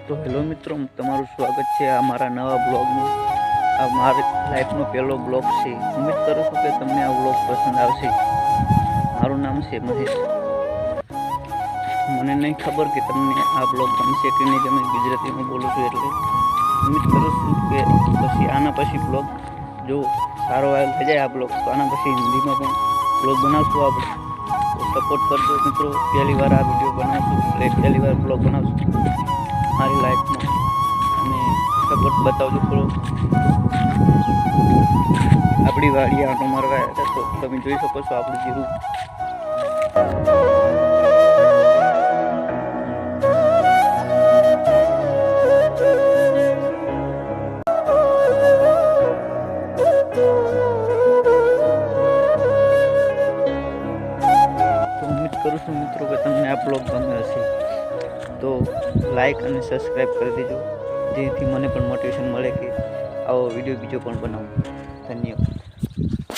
તો હેલો મિત્રો, તમારું સ્વાગત છે આ મારા નવા બ્લોગમાં। આ મારી લાઈફનો પહેલો બ્લોગ છે। ઉમ્મીદ કરું છું કે તમને આ બ્લોગ પસંદ આવશે। મારું નામ છે મહેશ। મને નહીં ખબર કે તમને આ બ્લોગ ગમશે કે નહીં ગમે, ગુજરાતીમાં બોલું છું એટલે ઉમ્મીદ કરું છું કે પછી આના પછી બ્લોગ જો સારો વાયરલ થઈ જાય આ બ્લોગ તો આના પછી હિન્દીમાં પણ બ્લોગ બનાવશું આપણે। તો સપોર્ટ કરજો મિત્રો। પહેલી વાર આ વિડીયો બનાવશું એટલે પહેલી વાર બ્લોગ બનાવશું મારી લાઈફમાં, અને સપોર્ટ બતાવજો થોડો। આપણી વાડી આંટો મારવા આવ્યા હતા તો તમે જોઈ શકો છો આપણું જીરું। કરું છું મિત્રો કે તમને આ બ્લોગ ગમે હશે તો લાઈક અને સબસ્ક્રાઈબ કરી દેજો, જેથી મને પણ મોટિવેશન મળે કે આવો વિડીયો બીજો પણ બનાવું। ધન્યવાદ।